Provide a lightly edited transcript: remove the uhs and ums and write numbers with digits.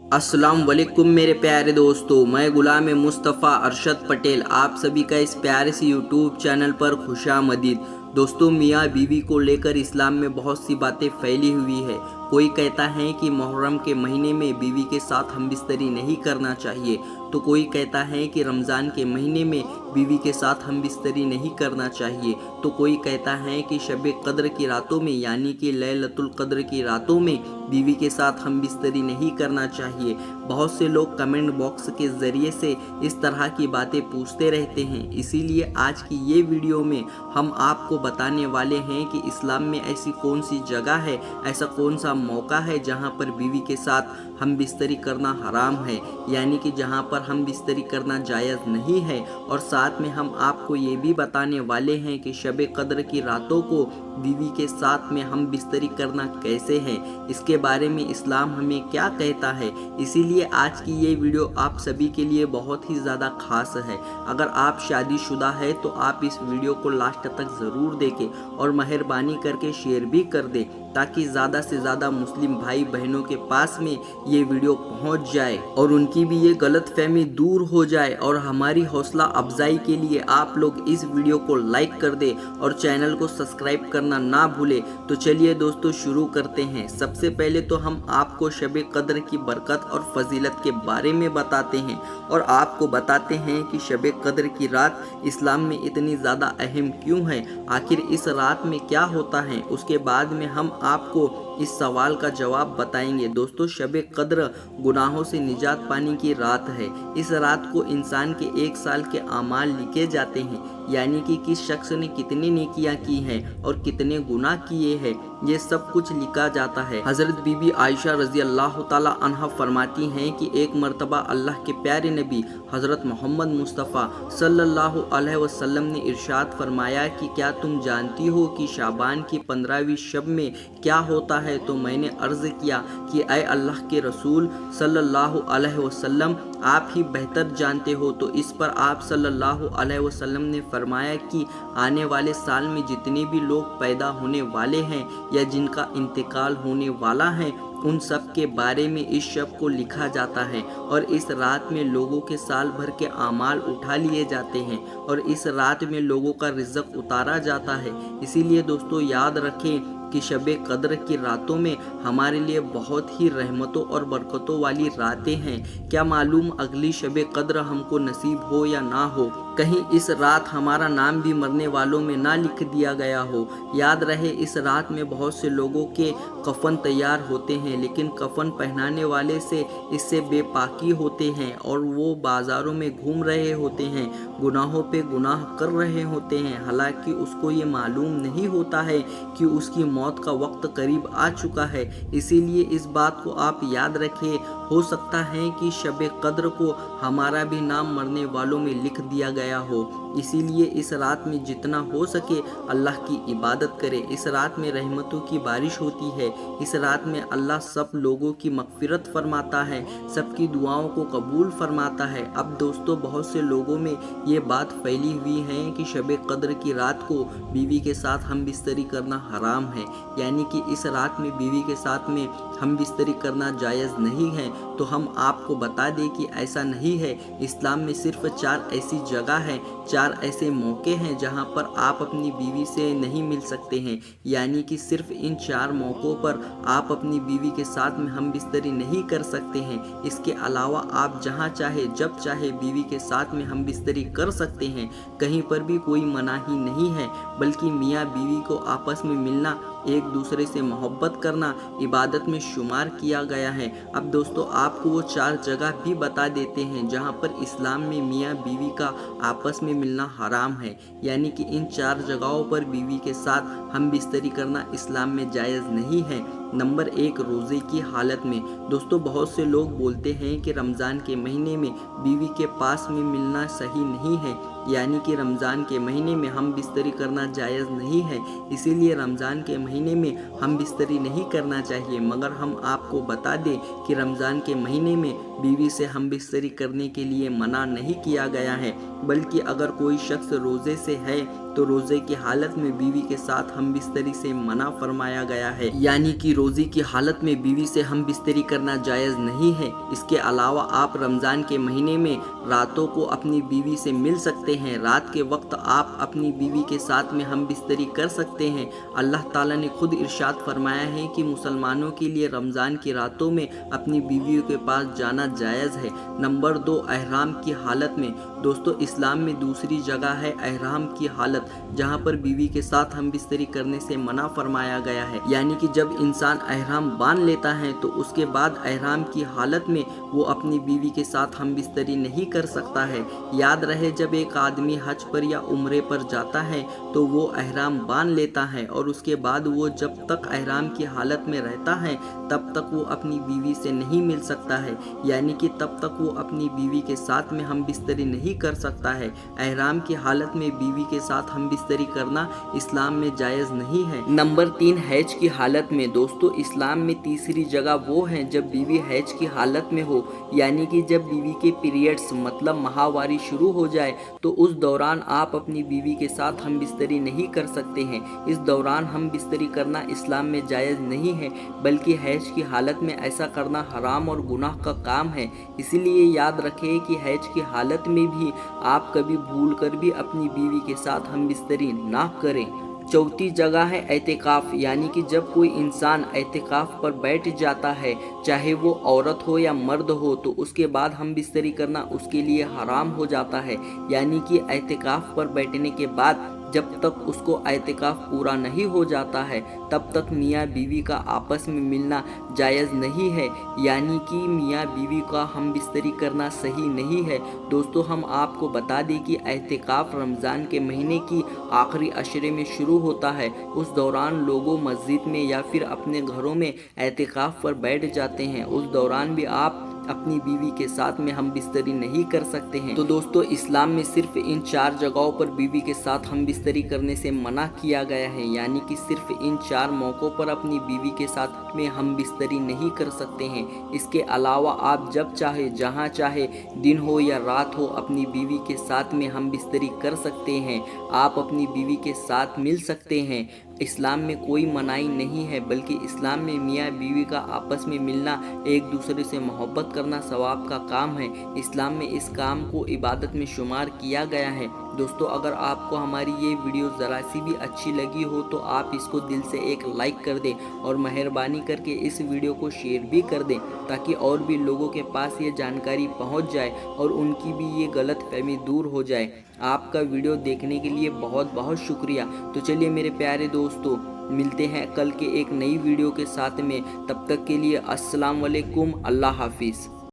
अस्सलाम वालेकुम मेरे प्यारे दोस्तों, मैं गुलाम मुस्तफ़ा अरशद पटेल आप सभी का इस प्यारे से यूट्यूब चैनल पर खुशामदीद। दोस्तों, मियाँ बीवी को लेकर इस्लाम में बहुत सी बातें फैली हुई है। कोई कहता है कि मुहर्रम के महीने में बीवी के साथ हमबिस्तरी नहीं करना चाहिए, तो कोई कहता है कि रमज़ान के महीने में बीवी के साथ हमबिस्तरी नहीं करना चाहिए, तो कोई कहता है कि शब कद्र की रातों में यानी कि लैलतुल कद्र की रातों में बीवी के साथ हमबिस्तरी नहीं करना चाहिए। बहुत से लोग कमेंट बॉक्स के ज़रिए से इस तरह की बातें पूछते रहते हैं, इसीलिए आज की ये वीडियो में हम आपको बताने वाले हैं कि इस्लाम में ऐसी कौन सी जगह है, ऐसा कौन सा मौका है जहाँ पर बीवी के साथ हमबिस्तरी करना हराम है, यानी कि जहाँ पर हमबिस्तरी करना जायज़ नहीं है। और साथ में हम आपको ये भी बताने वाले हैं कि शब कद्र की रातों को बीवी के साथ में हमबिस्तरी करना कैसे है, इसके बारे में इस्लाम हमें क्या कहता है। इसीलिए आज की ये वीडियो आप सभी के लिए बहुत ही ज़्यादा खास है। अगर आप शादीशुदा है तो आप इस वीडियो को लास्ट तक ज़रूर देखें और मेहरबानी करके शेयर भी कर दें, ताकि ज़्यादा से ज़्यादा मुस्लिम भाई बहनों के पास में ये वीडियो पहुंच जाए और उनकी भी ये गलतफहमी दूर हो जाए। और हमारी हौसला अफजाई के लिए आप लोग इस वीडियो को लाइक कर दें और चैनल को सब्सक्राइब करना ना भूलें। तो चलिए दोस्तों, शुरू करते हैं। सबसे पहले तो हम आपको शब कद्र की बरकत और फजीलत के बारे में बताते हैं और आपको बताते हैं कि शब कद्र की रात इस्लाम में इतनी ज़्यादा अहम क्यों है, आखिर इस रात में क्या होता है। उसके बाद में हम आपको इस सवाल का जवाब बताएंगे। दोस्तों, शब कद्र गुनाहों से निजात पाने की रात है। इस रात को इंसान के 1 साल के आमाल लिखे जाते हैं, यानी कि किस शख्स ने कितनी नेकियां की हैं और कितने गुनाह किए हैं, ये सब कुछ लिखा जाता है। हज़रत बीबी आयशा रज़ी अल्लाह ताला अन्हा फरमाती हैं कि एक मरतबा अल्लाह के प्यारे नबी हज़रत मोहम्मद मुस्तफ़ा सल्लल्लाहु अलैहि वसल्लम ने इरशाद फरमाया कि क्या तुम जानती हो कि शाबान की 15वीं शब में क्या होता है। तो मैंने अर्ज़ किया कि ऐ अल्लाह के रसूल सल्लल्लाहु अलैहि वसल्लम, आप ही बेहतर जानते हो। तो इस पर आप सल्लल्लाहु अलैहि वसल्लम ने फरमाया कि आने वाले साल में जितने भी लोग पैदा होने वाले हैं या जिनका इंतकाल होने वाला है, उन सब के बारे में इस शब को लिखा जाता है और इस रात में लोगों के साल भर के आमाल उठा लिए जाते हैं और इस रात में लोगों का रिज़्क उतारा जाता है। इसीलिए दोस्तों, याद रखें कि शब कद्र की रातों में हमारे लिए बहुत ही रहमतों और बरकतों वाली रातें हैं। क्या मालूम अगली शब कद्र हमको नसीब हो या ना हो, कहीं इस रात हमारा नाम भी मरने वालों में ना लिख दिया गया हो। याद रहे, इस रात में बहुत से लोगों के कफन तैयार होते हैं, लेकिन कफन पहनाने वाले से इससे बेपाकी होते हैं और वो बाज़ारों में घूम रहे होते हैं, गुनाहों पे गुनाह कर रहे होते हैं। हालांकि उसको ये मालूम नहीं होता है कि उसकी मौत का वक्त करीब आ चुका है। इसीलिए इस बात को आप याद रखें, हो सकता है कि शब कद्र को हमारा भी नाम मरने वालों में लिख दिया गया हो। इसीलिए इस रात में जितना हो सके अल्लाह की इबादत करें। इस रात में रहमतों की बारिश होती है। इस रात में अल्लाह सब लोगों की मग़फ़िरत फरमाता है, सबकी दुआओं को कबूल फरमाता है। अब दोस्तों, बहुत से लोगों में ये बात फैली हुई है कि शब कद्र की रात को बीवी के साथ हमबिस्तरी करना हराम है, यानी कि इस रात में बीवी के साथ में हमबिस्तरी करना जायज़ नहीं है। तो हम आपको बता दें कि ऐसा नहीं है। इस्लाम में सिर्फ 4 ऐसी जगह हैं, 4 ऐसे मौके हैं जहां पर आप अपनी बीवी से नहीं मिल सकते हैं, यानी कि सिर्फ इन 4 मौक़ों पर आप अपनी बीवी के साथ में हमबिस्तरी नहीं कर सकते हैं। इसके अलावा आप जहां चाहे जब चाहे बीवी के साथ में हमबिस्तरी कर सकते हैं, कहीं पर भी कोई मनाही नहीं है, बल्कि मियाँ बीवी को आपस में मिलना, एक दूसरे से मोहब्बत करना इबादत में शुमार किया गया है। अब दोस्तों, आपको वो 4 जगह भी बता देते हैं जहां पर इस्लाम में मियाँ बीवी का आपस में मिलना हराम है, यानी कि इन 4 जगहों पर बीवी के साथ हमबिस्तरी करना इस्लाम में जायज़ नहीं है। नंबर 1, रोज़े की हालत में। दोस्तों, बहुत से लोग बोलते हैं कि रमज़ान के महीने में बीवी के पास में मिलना सही नहीं है, यानी कि रमज़ान के महीने में हमबिस्तरी करना जायज़ नहीं है। इसीलिए रमज़ान के महीने में हमबिस्तरी नहीं करना चाहिए। मगर हम आपको बता दें कि रमज़ान के महीने में बीवी से हमबिस्तरी करने के लिए मना नहीं किया गया है, बल्कि अगर कोई शख्स रोज़े से है तो रोजे की हालत में बीवी के साथ हम बिस्तरी से मना फरमाया गया है, यानी कि रोजे की हालत में बीवी से हम बिस्तरी करना जायज़ नहीं है। इसके अलावा आप रमज़ान के महीने में रातों को अपनी बीवी से मिल सकते हैं। रात के वक्त आप अपनी बीवी के साथ में हम बिस्तरी कर सकते हैं। अल्लाह ताला ने खुद इरशाद फरमाया है कि मुसलमानों के लिए रमज़ान की रातों में अपनी बीवियों के पास जाना जायज़ है। नंबर 2, एहराम की हालत में। दोस्तों, इस्लाम में दूसरी जगह है एहराम की हालत, जहां पर बीवी के साथ हम बिस्तरी करने से मना फरमाया गया है। यानी कि जब इंसान एहराम बांध लेता है तो उसके बाद एहराम की हालत में वो अपनी बीवी के साथ हम बिस्तरी नहीं कर सकता है। याद रहे, जब एक आदमी हज पर या उम्रे पर जाता है तो वो एहराम बांध लेता है और उसके बाद वो जब तक एहराम की हालत में रहता है तब तक वो अपनी बीवी से नहीं मिल सकता है, यानी कि तब तक वो अपनी बीवी के साथ में हम बिस्तरी नहीं कर सकता है। एहराम की हालत में बीवी के साथ हम बिस्तरी करना इस्लाम में जायज़ नहीं है। नंबर 3, हैज की हालत में। दोस्तों, इस्लाम में तीसरी जगह वो है जब बीवी हैज की हालत में हो, यानी कि जब बीवी के पीरियड्स मतलब माहवारी शुरू हो जाए तो उस दौरान आप अपनी बीवी के साथ हम बिस्तरी नहीं कर सकते हैं। इस दौरान हम बिस्तरी करना इस्लाम में जायज़ नहीं है, बल्कि हैज की हालत में ऐसा करना हराम और गुनाह का काम है। इसीलिए याद रखें कि हैज की हालत में भी आप कभी भूल कर भी अपनी बीवी के साथ हम बिस्तरी ना करें। चौथी जगह है एतिकाफ, यानी कि जब कोई इंसान एतिकाफ पर बैठ जाता है, चाहे वो औरत हो या मर्द हो, तो उसके बाद हम बिस्तरी करना उसके लिए हराम हो जाता है। यानी कि एतिकाफ पर बैठने के बाद जब तक उसको एतिकाफ पूरा नहीं हो जाता है तब तक मियाँ बीवी का आपस में मिलना जायज़ नहीं है, यानी कि मियाँ बीवी का हम बिस्तरी करना सही नहीं है। दोस्तों, हम आपको बता दें कि एतिकाफ रमज़ान के महीने की आखिरी अशरे में शुरू होता है। उस दौरान लोगों मस्जिद में या फिर अपने घरों में एतिकाफ पर बैठ जाते हैं। उस दौरान भी आप अपनी बीवी के साथ में हम बिस्तरी नहीं कर सकते हैं। तो दोस्तों, इस्लाम में सिर्फ इन 4 जगहों पर बीवी के साथ हम बिस्तरी करने से मना किया गया है, यानी कि सिर्फ इन 4 मौक़ों पर अपनी बीवी के साथ में हम बिस्तरी नहीं कर सकते हैं। इसके अलावा आप जब चाहे जहां चाहे दिन हो या रात हो अपनी बीवी के साथ में हम बिस्तरी कर सकते हैं। आप अपनी बीवी के साथ मिल सकते हैं। इस्लाम में कोई मनाही नहीं है, बल्कि इस्लाम में मियाँ बीवी का आपस में मिलना, एक दूसरे से मोहब्बत करना सवाब का काम है। इस्लाम में इस काम को इबादत में शुमार किया गया है। दोस्तों, अगर आपको हमारी ये वीडियो ज़रा सी भी अच्छी लगी हो तो आप इसको दिल से एक लाइक कर दें और मेहरबानी करके इस वीडियो को शेयर भी कर दें, ताकि और भी लोगों के पास ये जानकारी पहुंच जाए और उनकी भी ये गलतफहमी दूर हो जाए। आपका वीडियो देखने के लिए बहुत बहुत शुक्रिया। तो चलिए मेरे प्यारे दोस्तों, मिलते हैं कल के एक नई वीडियो के साथ में। तब तक के लिए अस्सलाम वालेकुम, अल्लाह हाफिज़।